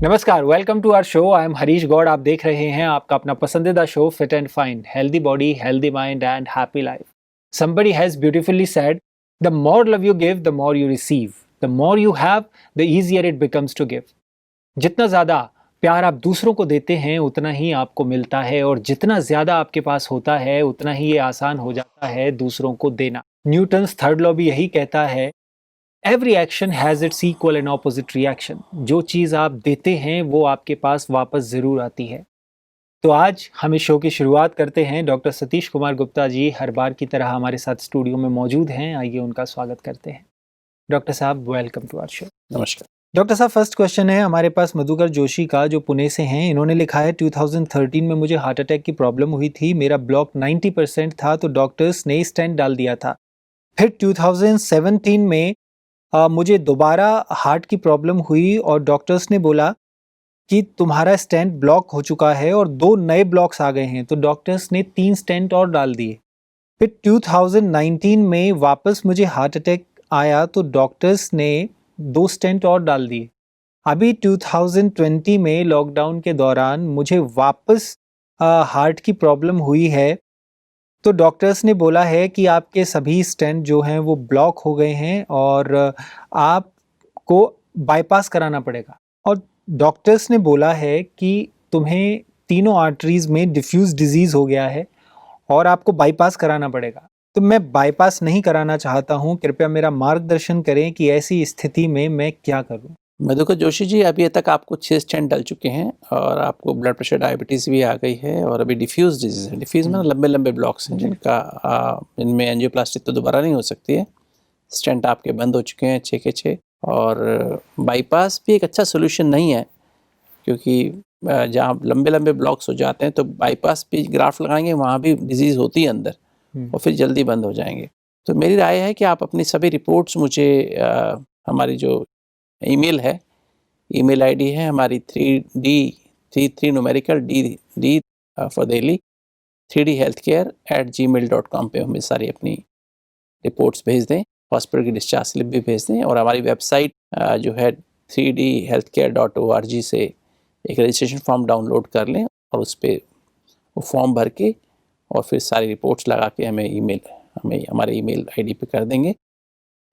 नमस्कार, welcome to our show. I am Harish Gaur. आप देख रहे हैं आपका अपना पसंदीदा show fit and fine, healthy body, healthy mind and happy life. Somebody has beautifully said, the more love you give, the more you receive. The more you have, the easier it becomes to give. जितना ज़्यादा प्यार आप दूसरों को देते हैं उतना ही आपको मिलता है, और जितना ज़्यादा आपके पास होता है उतना ही ये आसान हो जाता है दूसरों को देना। न्यूटन्स थर्ड लॉ भी यही कहता है, every action has its equal and opposite reaction. जो चीज़ आप देते हैं वो आपके पास वापस ज़रूर आती है। तो आज हम इस शो की शुरुआत करते हैं। डॉक्टर सतीश कुमार गुप्ता जी हर बार की तरह हमारे साथ स्टूडियो में मौजूद हैं। आइए उनका स्वागत करते हैं। डॉक्टर साहब, वेलकम टू आवर शो। नमस्कार डॉक्टर साहब, फर्स्ट क्वेश्चन है हमारे पास मधुकर जोशी का, जो पुणे से हैं। इन्होंने लिखा है, 2013 में मुझे हार्ट अटैक की प्रॉब्लम हुई थी। मेरा ब्लॉक 90% था तो डॉक्टर्स ने स्टेंट डाल दिया था। फिर 2017 में मुझे दोबारा हार्ट की प्रॉब्लम हुई और डॉक्टर्स ने बोला कि तुम्हारा स्टेंट ब्लॉक हो चुका है और 2 नए ब्लॉक्स आ गए हैं, तो डॉक्टर्स ने 3 स्टेंट और डाल दिए। फिर 2019 में वापस मुझे हार्ट अटैक आया तो डॉक्टर्स ने 2 स्टेंट और डाल दिए। अभी 2020 में लॉकडाउन के दौरान मुझे वापस हार्ट की प्रॉब्लम हुई है, तो डॉक्टर्स ने बोला है कि आपके सभी स्टेंट जो हैं वो ब्लॉक हो गए हैं और आपको बाईपास कराना पड़ेगा। और डॉक्टर्स ने बोला है कि तुम्हें तीनों आर्टरीज में डिफ्यूज डिजीज हो गया है और आपको बाईपास कराना पड़ेगा। तो मैं बाईपास नहीं कराना चाहता हूँ, कृपया मेरा मार्गदर्शन करें कि ऐसी स्थिति में मैं क्या करूँ। मधुकर जोशी जी, अभी तक आपको 6 स्टेंट डल चुके हैं और आपको ब्लड प्रेशर, डायबिटीज़ भी आ गई है और अभी डिफ्यूज डिजीज़ है। डिफ्यूज में लंबे लंबे ब्लॉक्स हैं जिनमें एंजियोप्लास्टी तो दोबारा नहीं हो सकती है। स्टेंट आपके बंद हो चुके हैं 6 के 6, और बाईपास भी एक अच्छा सोल्यूशन नहीं है, क्योंकि जहाँ लंबे लंबे ब्लॉक्स हो जाते हैं तो बाईपास भी ग्राफ्ट लगाएंगे, वहाँ भी डिजीज़ होती है अंदर और फिर जल्दी बंद हो जाएंगे। तो मेरी राय है कि आप अपनी सभी रिपोर्ट्स मुझे हमारी जो ईमेल है, ईमेल आईडी है हमारी 3D numerical D for Delhi 3dhealthcare@gmail.com पे हमें सारी अपनी रिपोर्ट्स भेज दें, हॉस्पिटल की डिस्चार्ज स्लिप भी भेज दें, और हमारी वेबसाइट जो है 3dhealthcare.org से एक रजिस्ट्रेशन फॉर्म डाउनलोड कर लें और उस पर वो फॉर्म भर के और फिर सारी रिपोर्ट्स लगा के हमें हमारे ईमेल आईडी पे कर देंगे,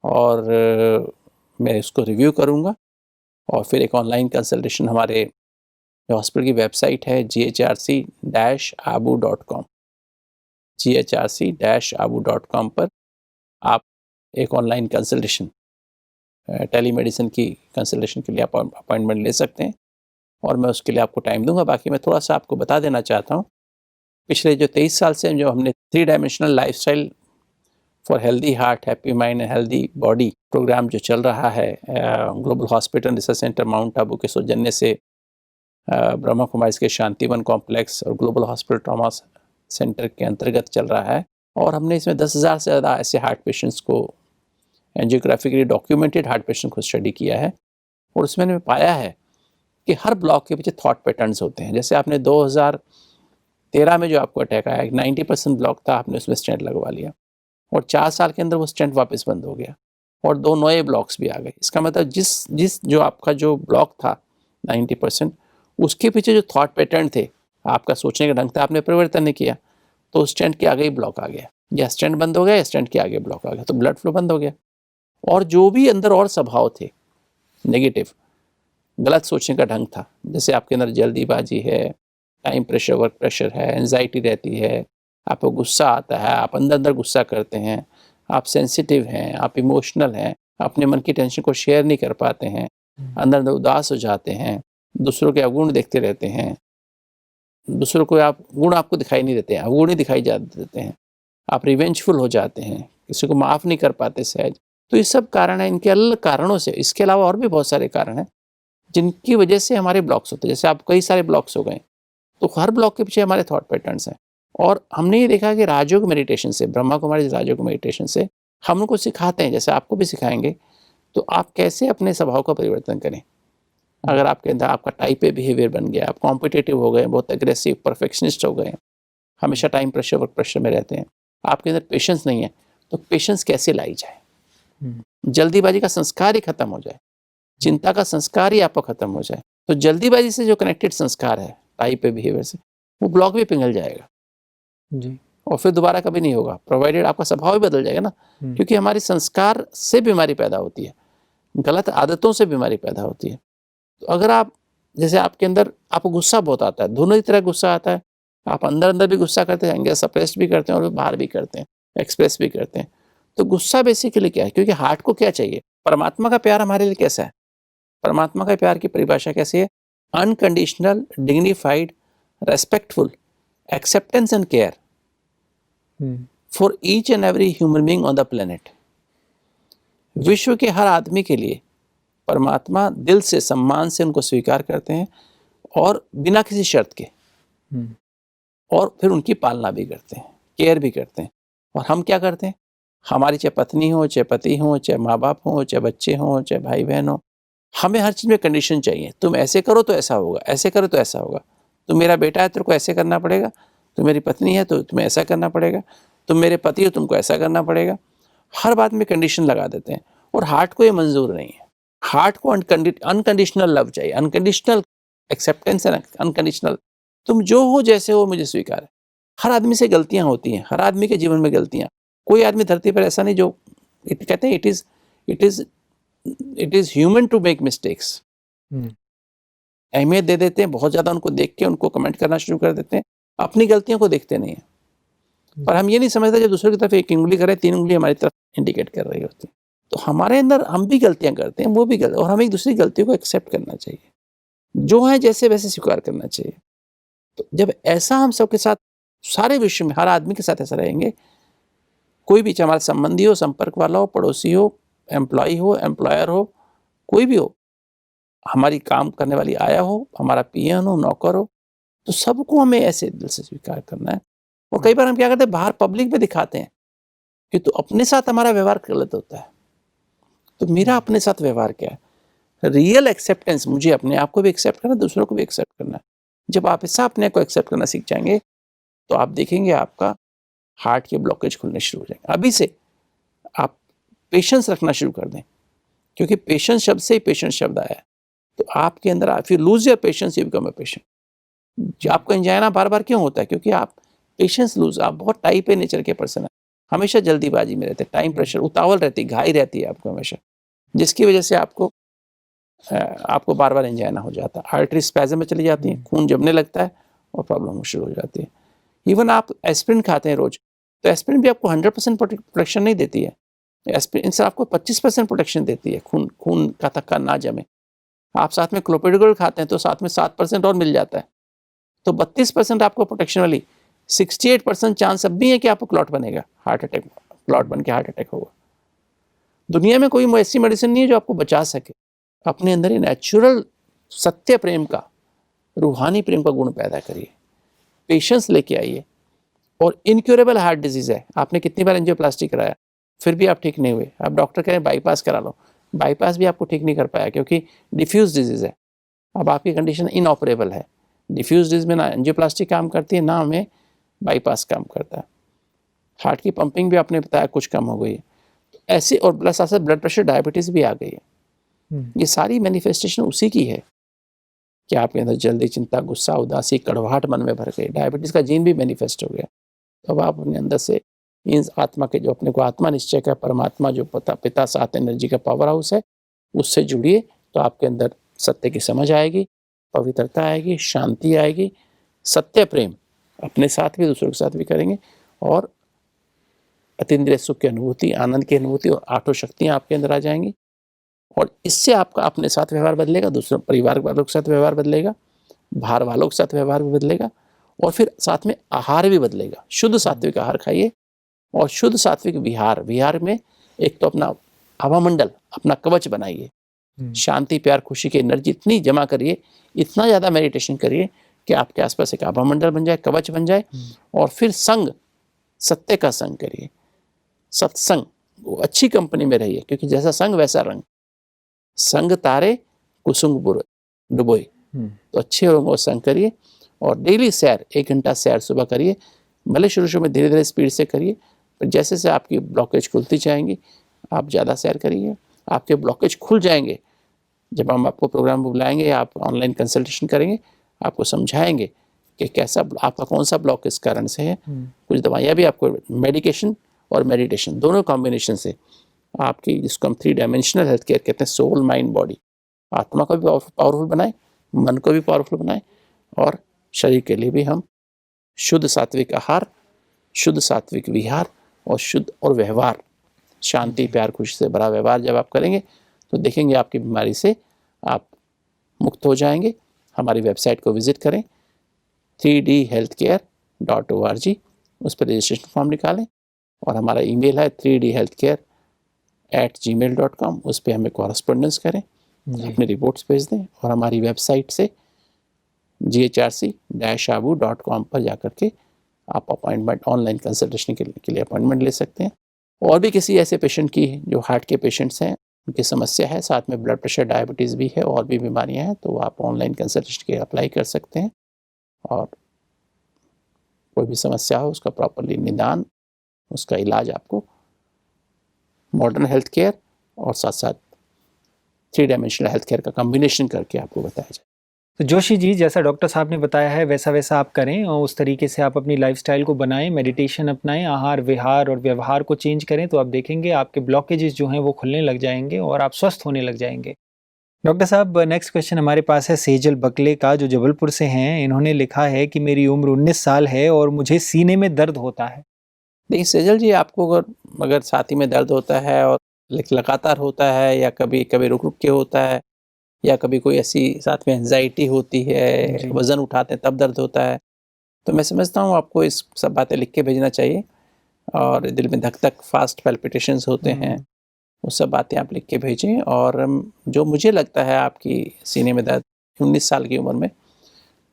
और मैं इसको रिव्यू करूँगा और फिर एक ऑनलाइन कंसल्टेशन हमारे हॉस्पिटल की वेबसाइट है ghrc-abu.com पर आप एक ऑनलाइन कंसल्टेशन, टेलीमेडिसिन की कंसल्टेशन के लिए आप अपॉइंटमेंट ले सकते हैं और मैं उसके लिए आपको टाइम दूंगा। बाकी मैं थोड़ा सा आपको बता देना चाहता हूँ, पिछले जो 23 साल से जो हमने 3 dimensional lifestyle for healthy heart, happy mind and healthy body programme जो चल रहा है global hospital research centre mount Abu के सौजन्य से, ब्रह्मा कुमारीज के शांतिवन कॉम्प्लेक्स और ग्लोबल हॉस्पिटल ट्रॉमा सेंटर के अंतर्गत चल रहा है, और हमने इसमें 10,000 से ज़्यादा ऐसे हार्ट पेशेंट्स को, एंजियोग्राफिकली डॉक्यूमेंटेड हार्ट पेशेंट को स्टडी किया है, और उसमें मैंने पाया है कि हर ब्लॉक के पीछे थॉट पैटर्न्स होते हैं। जैसे आपने 2013 में जो आपको अटैक आया, 90% ब्लॉक था, आपने उसमें स्टेंट लगवा लिया और 4 साल के अंदर वो स्टेंट वापस बंद हो गया और 2 नए ब्लॉक्स भी आ गए। इसका मतलब जिस जो आपका जो ब्लॉक था 90%, उसके पीछे जो थॉट पैटर्न थे, आपका सोचने का ढंग था, आपने परिवर्तन नहीं किया, तो स्टेंट के आगे ही ब्लॉक आ गया, या स्टेंट बंद हो गया या स्टेंट के आगे ब्लॉक आ गया, तो ब्लड फ्लो बंद हो गया। और जो भी अंदर और स्वभाव थे नेगेटिव, गलत सोचने का ढंग था, जैसे आपके अंदर जल्दीबाजी है, टाइम प्रेशर, वर्क प्रेशर है, एंजाइटी रहती है, आपको गुस्सा आता है, आप अंदर अंदर गुस्सा करते हैं, आप सेंसिटिव हैं, आप इमोशनल हैं, अपने मन की टेंशन को शेयर नहीं कर पाते हैं, अंदर अंदर उदास हो जाते हैं, दूसरों के अवगुण देखते रहते हैं, दूसरों को गुण आपको दिखाई नहीं देते हैं, अवगुण ही दिखाई देते हैं, आप रिवेंजफुल हो जाते हैं, किसी को माफ़ नहीं कर पाते सहज। तो ये सब कारण है, इनके अलग कारणों से, इसके अलावा और भी बहुत सारे कारण हैं जिनकी वजह से हमारे ब्लॉक्स होते हैं। जैसे आप कई सारे ब्लॉक्स हो गए, तो हर ब्लॉक के पीछे हमारे थॉट पैटर्न्स हैं, और हमने ये देखा कि राजयोग मेडिटेशन से, ब्रह्मा कुमारी राजयोग मेडिटेशन से हम उनको सिखाते हैं, जैसे आपको भी सिखाएंगे, तो आप कैसे अपने स्वभाव का परिवर्तन करें। अगर आपके अंदर आपका टाइप ए बिहेवियर बन गया, आप कॉम्पिटिटिव हो गए, बहुत एग्रेसिव, परफेक्शनिस्ट हो गए, हमेशा टाइम प्रेशर, वर्क प्रेशर में रहते हैं, आपके अंदर पेशेंस नहीं है, तो पेशेंस कैसे लाई जाए, जल्दीबाजी का संस्कार ही खत्म हो जाए, चिंता का संस्कार ही आपका खत्म हो जाए, तो जल्दीबाजी से जो कनेक्टेड संस्कार है टाइप ए बिहेवियर से, वो ब्लॉक भी पिघल जाएगा जी। और फिर दोबारा कभी नहीं होगा, प्रोवाइडेड आपका स्वभाव भी बदल जाएगा ना। क्योंकि हमारी संस्कार से बीमारी पैदा होती है, गलत आदतों से बीमारी पैदा होती है। तो अगर आप, जैसे आपके अंदर आपको गुस्सा बहुत आता है, दोनों ही तरह गुस्सा आता है, आप अंदर अंदर भी गुस्सा करते हैं, एंगर सप्रेस भी करते हैं और बाहर भी करते हैं, एक्सप्रेस भी करते हैं। तो गुस्सा बेसिकली क्या है? क्योंकि हार्ट को क्या चाहिए? परमात्मा का प्यार हमारे लिए कैसा है? परमात्मा का प्यार की परिभाषा कैसी है? Unconditional, dignified, respectful, acceptance and care for each and every human being on the planet. विश्व के हर आदमी के लिए परमात्मा दिल से, सम्मान से उनको स्वीकार करते हैं और बिना किसी शर्त के, और फिर उनकी पालना भी करते हैं, केयर भी करते हैं। और हम क्या करते हैं? हमारी चाहे पत्नी हो, चाहे पति हो, चाहे माँ बाप हो, चाहे बच्चे हों, चाहे भाई बहन हो, हमें हर चीज़ में कंडीशन चाहिए। तुम ऐसे करो तो ऐसा होगा, ऐसे करो तो ऐसा होगा। तुम मेरा बेटा है, तेरे को ऐसे करना पड़ेगा। तुम मेरी पत्नी है तो तुम्हें ऐसा करना पड़ेगा। तुम मेरे पति हो, तुमको ऐसा करना पड़ेगा। हर बात में कंडीशन लगा देते हैं और हार्ट को ये मंजूर नहीं है। हार्ट को अनकंडीशनल लव चाहिए, अनकंडीशनल एक्सेप्टेंस एंड अनकंडीशनल, तुम जो हो जैसे हो मुझे स्वीकार है। हर आदमी से गलतियां होती हैं, हर आदमी के जीवन में गलतियां। कोई आदमी धरती पर ऐसा नहीं जो कहते हैं it is human to make mistakes. अहमियत दे देते हैं बहुत ज़्यादा, उनको देख के उनको कमेंट करना शुरू कर देते हैं, अपनी गलतियों को देखते नहीं है। पर हम ये नहीं समझते जब दूसरे की तरफ एक उंगली करे, 3 उंगली हमारी तरफ इंडिकेट कर रही होती है। तो हमारे अंदर हम भी गलतियां करते हैं, वो भी गलती, और हमें एक दूसरी गलतियों को एक्सेप्ट करना चाहिए, जो है जैसे वैसे स्वीकार करना चाहिए। तो जब ऐसा हम सबके साथ, सारे विश्व में हर आदमी के साथ ऐसा रहेंगे, कोई भी चाहे हमारा संबंधी हो, संपर्क वाला हो, पड़ोसी हो, एम्प्लॉय हो, एम्प्लॉयर हो, कोई भी हो, हमारी काम करने वाली आया हो, हमारा पियन हो, नौकर हो, तो सबको हमें ऐसे दिल से स्वीकार करना है। और कई बार हम क्या करते हैं, बाहर पब्लिक में दिखाते हैं कि तो अपने साथ हमारा व्यवहार गलत होता है। तो मेरा अपने साथ व्यवहार क्या है? रियल एक्सेप्टेंस, मुझे अपने आप को भी एक्सेप्ट करना, दूसरों को भी एक्सेप्ट करना है। जब आप ऐसा अपने को एक्सेप्ट करना सीख जाएंगे तो आप देखेंगे आपका हार्ट के ब्लॉकेज खुलने शुरू हो जाएंगे। अभी से आप पेशेंस रखना शुरू कर दें, क्योंकि पेशेंस शब्द से ही पेशेंस शब्द आया है। तो आपके अंदर if you lose your patience you become a patient. आपको एंजाइना बार बार क्यों होता है? क्योंकि आप पेशेंस लूज, आप बहुत टाइप ए नेचर के पर्सन है, हमेशा जल्दीबाजी में रहते हैं, टाइम प्रेशर, उतावल रहती, घाई रहती है आपको हमेशा, जिसकी वजह से आपको बार बार एंजाइना हो जाता है, आर्टरी स्पैज़म में चली जाती है, खून जमने लगता है और प्रॉब्लम शुरू हो जाती है। इवन आप एस्पिरिन खाते हैं रोज, तो एस्पिरिन भी आपको 100% प्रोटेक्शन नहीं देती है। एस्पिरिन से आपको 25% प्रोटेक्शन देती है, खून का थक्का ना जमे। आप साथ में क्लोपिडोग्राल खाते हैं तो साथ में 7% और मिल जाता है, तो 32% आपको प्रोटेक्शन वाली 68% चांस अब भी है कि आपको क्लॉट बनेगा, हार्ट अटैक, क्लॉट बन के हार्ट अटैक होगा। दुनिया में कोई ऐसी मेडिसिन नहीं है जो आपको बचा सके। अपने अंदर ही नेचुरल सत्य प्रेम का, रूहानी प्रेम का गुण पैदा करिए, पेशेंस लेके आइए। और इनक्योरेबल हार्ट डिजीज है, आपने कितनी बार एंजियोप्लास्टी कराया फिर भी आप ठीक नहीं हुए, आप डॉक्टर कह रहे हैं बाईपास करा लो, बाईपास भी आपको ठीक नहीं कर पाया क्योंकि डिफ्यूज डिजीज है। अब आपकी कंडीशन इनऑपरेबल है। डिफ्यूज डिजीज में ना एंजियोप्लास्टी काम करती है, ना हमें बाईपास काम करता है। हार्ट की पंपिंग भी आपने बताया कुछ कम हो गई है, ऐसे, और प्लस साथ ब्लड प्रेशर, डायबिटीज़ भी आ गई है। ये सारी मैनिफेस्टेशन उसी की है कि आपके अंदर जल्दी, चिंता, गुस्सा, उदासी, कड़वाहट मन में भर गई, डायबिटीज़ का जीन भी मैनिफेस्ट हो गया। तो अब आप अपने अंदर से इन आत्मा के, जो अपने को आत्मा निश्चय का परमात्मा, जो पिता सात एनर्जी का पावर हाउस है, उससे जुड़िए, तो आपके अंदर सत्य की समझ आएगी, पवित्रता आएगी, शांति आएगी, सत्य प्रेम अपने साथ भी दूसरों के साथ भी करेंगे, और अतीन्द्रिय सुख की अनुभूति, आनंद की अनुभूति और 8 शक्तियाँ आपके अंदर आ जाएंगी। और इससे आपका अपने साथ व्यवहार बदलेगा, दूसरे परिवार वालों के साथ व्यवहार बदलेगा, बाहर वालों के साथ व्यवहार भी बदलेगा, और फिर साथ में आहार भी बदलेगा। शुद्ध सात्विक आहार खाइए और शुद्ध सात्विक विहार में एक तो अपना हवामंडल, अपना कवच बनाइए, शांति, प्यार, खुशी की एनर्जी इतनी जमा करिए, इतना ज़्यादा मेडिटेशन करिए कि आपके आसपास एक हवामंडल बन जाए, कवच बन जाए। और फिर संग, सत्य का संग करिए, सत्संग, वो अच्छी कंपनी में रहिए, क्योंकि जैसा संग वैसा रंग, संग तारे कुसुम डुबोए, तो अच्छे लोगों को संग करिए। और डेली सैर, 1 घंटा सैर सुबह करिए, भले शुरू में धीरे धीरे स्पीड से करिए, पर जैसे से आपकी ब्लॉकेज खुलती जाएंगी, आप ज़्यादा सैर करिए, आपके ब्लॉकेज खुल जाएंगे। जब हम आपको प्रोग्राम में बुलाएंगे, आप ऑनलाइन कंसल्टेशन करेंगे, आपको समझाएंगे कि कैसा आपका कौन सा ब्लॉक किस कारण से है। कुछ दवाइयाँ भी आपको, मेडिकेशन और मेडिटेशन दोनों कॉम्बिनेशन से आपकी, जिसको हम 3 डायमेंशनल हेल्थ केयर कहते हैं, सोल माइंड बॉडी, आत्मा को भी पावरफुल बनाए, मन को भी पावरफुल बनाए, और शरीर के लिए भी हम शुद्ध सात्विक आहार, शुद्ध सात्विक विहार और शुद्ध और व्यवहार, शांति, प्यार, खुशी से भरा व्यवहार जब आप करेंगे तो देखेंगे आपकी बीमारी से आप मुक्त हो जाएंगे। हमारी वेबसाइट को विजिट करें, 3dhealthcare.org, उस पर रजिस्ट्रेशन फॉर्म निकालें, और हमारा ईमेल है 3dhealthcare@gmail.com, उस पर हमें कॉरेस्पॉन्डेंस करें, अपने रिपोर्ट्स भेज दें, और हमारी वेबसाइट से ghrc-abu.com पर जाकर के आप अपॉइंटमेंट, ऑनलाइन कंसल्टेशन के लिए अपॉइंटमेंट ले सकते हैं। और भी किसी ऐसे पेशेंट की जो हार्ट के पेशेंट्स हैं, उनकी समस्या है, साथ में ब्लड प्रेशर, डायबिटीज़ भी है, और भी बीमारियां हैं, तो आप ऑनलाइन कंसल्टेशन के लिए अप्लाई कर सकते हैं, और कोई भी समस्या हो उसका प्रॉपरली निदान, उसका इलाज आपको मॉडर्न हेल्थ केयर और साथ साथ 3 डायमेंशनल हेल्थ केयर का कॉम्बिनेशन करके आपको बताया जाए। तो जोशी जी, जैसा डॉक्टर साहब ने बताया है वैसा वैसा आप करें, और उस तरीके से आप अपनी लाइफस्टाइल को बनाएं, मेडिटेशन अपनाएं, आहार विहार और व्यवहार को चेंज करें, तो आप देखेंगे आपके ब्लॉकेजेस जो हैं वो खुलने लग जाएंगे और आप स्वस्थ होने लग जाएंगे। डॉक्टर साहब, नेक्स्ट क्वेश्चन हमारे पास है सेजल बकले का, जो जबलपुर से हैं। इन्होंने लिखा है कि मेरी उम्र 19 साल है और मुझे सीने में दर्द होता है। देखिए सेजल जी, आपको अगर छाती में दर्द होता है और लगातार होता है, या कभी कभी रुक रुक के होता है, या कभी कोई ऐसी साथ में एंजाइटी होती है, वज़न उठाते हैं तब दर्द होता है, तो मैं समझता हूँ आपको इस सब बातें लिख के भेजना चाहिए। और दिल में धक धक, फास्ट पैल्पिटेशंस होते हैं, वो सब बातें आप लिख के भेजें। और जो मुझे लगता है आपकी सीने में दर्द 19 साल की उम्र में,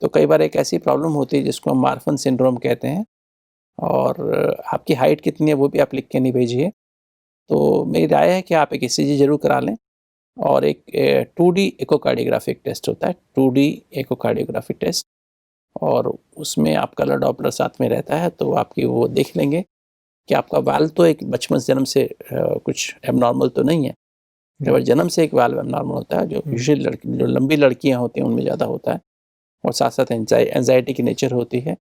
तो कई बार एक ऐसी प्रॉब्लम होती है जिसको हम मार्फन सिंड्रोम कहते हैं, और आपकी हाइट कितनी है वो भी आप लिख के नहीं भेजिए। तो मेरी राय है कि आप एक ECG ज़रूर करा लें, और एक 2D इकोकार्डियोग्राफिक टेस्ट होता है, 2D इकोकार्डियोग्राफिक टेस्ट, और उसमें आप कलर डॉपलर साथ में रहता है, तो आपकी वो देख लेंगे कि आपका वाल्व तो एक बचपन से जन्म से कुछ एबनॉर्मल तो नहीं है। केवल जन्म से एक वाल्व एबनॉर्मल होता है, जो यूजुअली जो लंबी लड़कियां होती हैं उनमें ज़्यादा होता है, और साथ साथ एंजाइटी की नेचर होती है,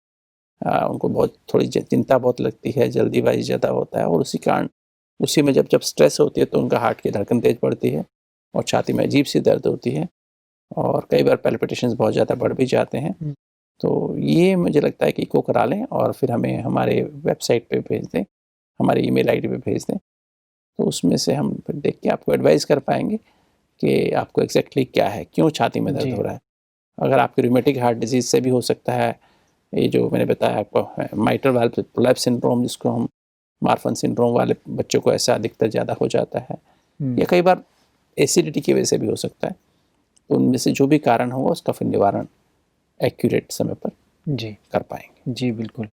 उनको बहुत थोड़ी चिंता बहुत लगती है, जल्दीबाजी ज़्यादा होता है, और उसी कारण उसी में जब स्ट्रेस होती है तो उनका हार्ट की धड़कन तेज़ बढ़ती है, और छाती में अजीब सी दर्द होती है, और कई बार पैल्पिटेशंस बहुत ज़्यादा बढ़ भी जाते हैं। तो ये मुझे लगता है कि इको करा लें, और फिर हमें हमारे वेबसाइट पे भेज दें, हमारी ईमेल आईडी पे भेज दें, तो उसमें से हम फिर देख के आपको एडवाइस कर पाएंगे कि आपको एग्जैक्टली क्या है, क्यों छाती में दर्द हो रहा है। अगर आपकी रूमेटिक हार्ट डिजीज़ से भी हो सकता है, ये जो मैंने बताया आपको माइट्रल वाल्व प्रोलैप्स सिंड्रोम, जिसको हम मार्फन सिंड्रोम वाले बच्चों को ऐसा अधिकतर ज़्यादा हो जाता है, या कई बार एसिडिटी की वजह से भी हो सकता है। तो उनमें से जो भी कारण होगा उसका फिर निवारण एक्यूरेट समय पर कर पाएंगे। जी बिल्कुल।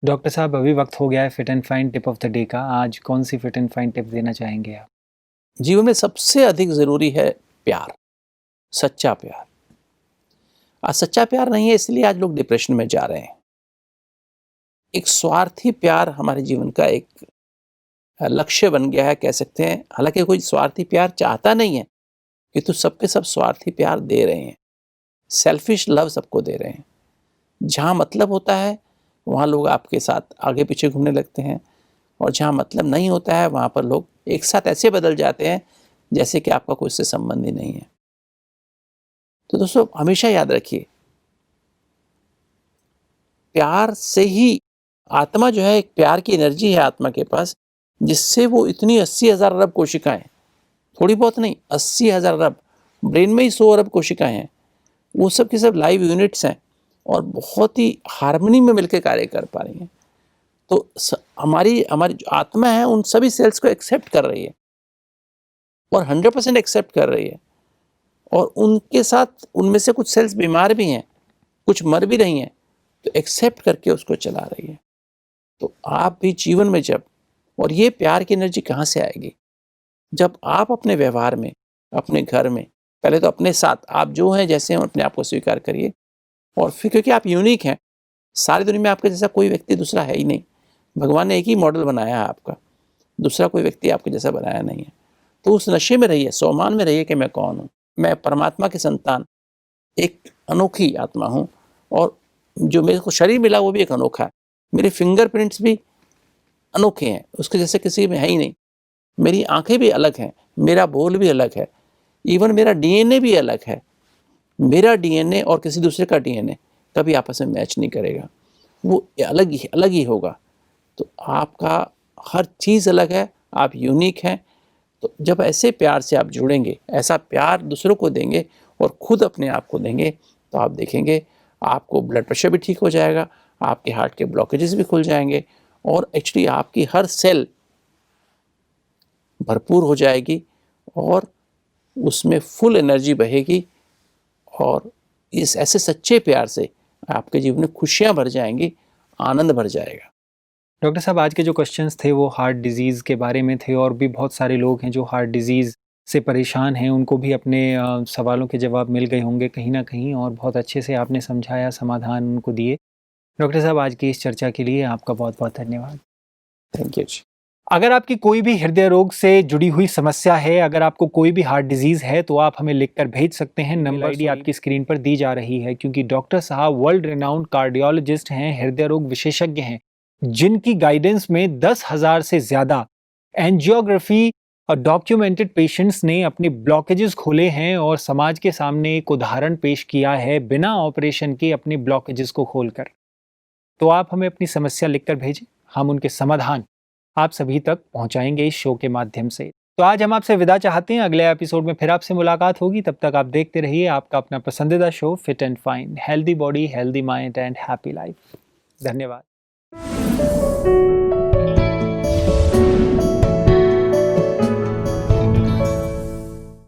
डॉक्टर साहब, अभी वक्त हो गया है fit and fine tip of the day का। आज कौन सी फिट एंड फाइन टिप देना चाहेंगे आप? जीवन में सबसे अधिक ज़रूरी है प्यार, सच्चा प्यार। आज सच्चा प्यार नहीं है, इसलिए आज लोग डिप्रेशन में जा रहे हैं। एक स्वार्थी प्यार हमारे जीवन का एक लक्ष्य बन गया है, कह सकते हैं। हालांकि कोई स्वार्थी प्यार चाहता नहीं है, कि तो सबके सब स्वार्थी प्यार दे रहे हैं, सेल्फिश लव सबको दे रहे हैं। जहाँ मतलब होता है वहाँ लोग आपके साथ आगे पीछे घूमने लगते हैं, और जहाँ मतलब नहीं होता है वहाँ पर लोग एक साथ ऐसे बदल जाते हैं जैसे कि आपका कोई उससे संबंध ही नहीं है। तो दोस्तों, हमेशा याद रखिए, प्यार से ही आत्मा जो है, एक प्यार की एनर्जी है आत्मा के पास, जिससे वो इतनी 80,000 अरब कोशिकाएं, थोड़ी बहुत नहीं, 80,000 अरब, ब्रेन में ही 100 अरब कोशिकाएं हैं, वो सब की सब लाइव यूनिट्स हैं, और बहुत ही हार्मनी में मिलकर कार्य कर पा रही हैं। तो हमारी जो आत्मा है उन सभी सेल्स को एक्सेप्ट कर रही है, और 100% एक्सेप्ट कर रही है, और उनके साथ उनमें से कुछ सेल्स बीमार भी हैं, कुछ मर भी रही हैं, तो एक्सेप्ट करके उसको चला रही है। तो आप भी जीवन में जब, और ये प्यार की एनर्जी कहाँ से आएगी? जब आप अपने व्यवहार में, अपने घर में, पहले तो अपने साथ आप जो हैं जैसे हैं अपने आप को स्वीकार करिए, और फिर क्योंकि आप यूनिक हैं, सारी दुनिया में आपके जैसा कोई व्यक्ति दूसरा है ही नहीं। भगवान ने एक ही मॉडल बनाया है आपका, दूसरा कोई व्यक्ति आपके जैसा बनाया नहीं है। तो उस नशे में रहिए, सोमान में रहिए कि मैं कौन हूँ, मैं परमात्मा की संतान, एक अनोखी आत्मा हूँ, और जो मेरे को शरीर मिला वो भी एक अनोखा है। मेरे फिंगरप्रिंट्स भी अनोखे हैं, उसके जैसे किसी में है ही नहीं। मेरी आंखें भी अलग हैं, मेरा बोल भी अलग है, इवन मेरा डीएनए भी अलग है। मेरा डीएनए और किसी दूसरे का डीएनए कभी आपस में मैच नहीं करेगा, वो अलग ही होगा। तो आपका हर चीज़ अलग है, आप यूनिक हैं। तो जब ऐसे प्यार से आप जुड़ेंगे, ऐसा प्यार दूसरों को देंगे और खुद अपने आप को देंगे, तो आप देखेंगे आपको ब्लड प्रेशर भी ठीक हो जाएगा, आपके हार्ट के ब्लॉकेजेस भी खुल जाएंगे, और एक्चुअली आपकी हर सेल भरपूर हो जाएगी और उसमें फुल एनर्जी बहेगी, और इस ऐसे सच्चे प्यार से आपके जीवन में खुशियाँ भर जाएंगी, आनंद भर जाएगा। डॉक्टर साहब, आज के जो क्वेश्चंस थे वो हार्ट डिजीज़ के बारे में थे, और भी बहुत सारे लोग हैं जो हार्ट डिजीज़ से परेशान हैं, उनको भी अपने सवालों के जवाब मिल गए होंगे कहीं ना कहीं, और बहुत अच्छे से आपने समझाया, समाधान उनको दिए। डॉक्टर साहब, आज की इस चर्चा के लिए आपका बहुत बहुत धन्यवाद। थैंक यू जी। अगर आपकी कोई भी हृदय रोग से जुड़ी हुई समस्या है, अगर आपको कोई भी हार्ट डिजीज़ है, तो आप हमें लिखकर भेज सकते हैं। नंबर आईडी आपकी स्क्रीन पर दी जा रही है, क्योंकि डॉक्टर साहब वर्ल्ड रिनाउंड कार्डियोलॉजिस्ट हैं, हृदय रोग विशेषज्ञ हैं, जिनकी गाइडेंस में 10,000 से ज़्यादा एंजियोग्राफी और डॉक्यूमेंटेड पेशेंट्स ने अपने ब्लॉकेजेस खोले हैं, और समाज के सामने एक उदाहरण पेश किया है बिना ऑपरेशन के अपने ब्लॉकेजेस को खोलकर। तो आप हमें अपनी समस्या लिखकर भेजें, हम उनके समाधान आप सभी तक पहुंचाएंगे इस शो के माध्यम से। तो आज हम आपसे विदा चाहते हैं, अगले एपिसोड में फिर आपसे मुलाकात होगी। तब तक आप देखते रहिए आपका अपना पसंदीदा show fit and fine, healthy body, healthy mind and happy life. धन्यवाद।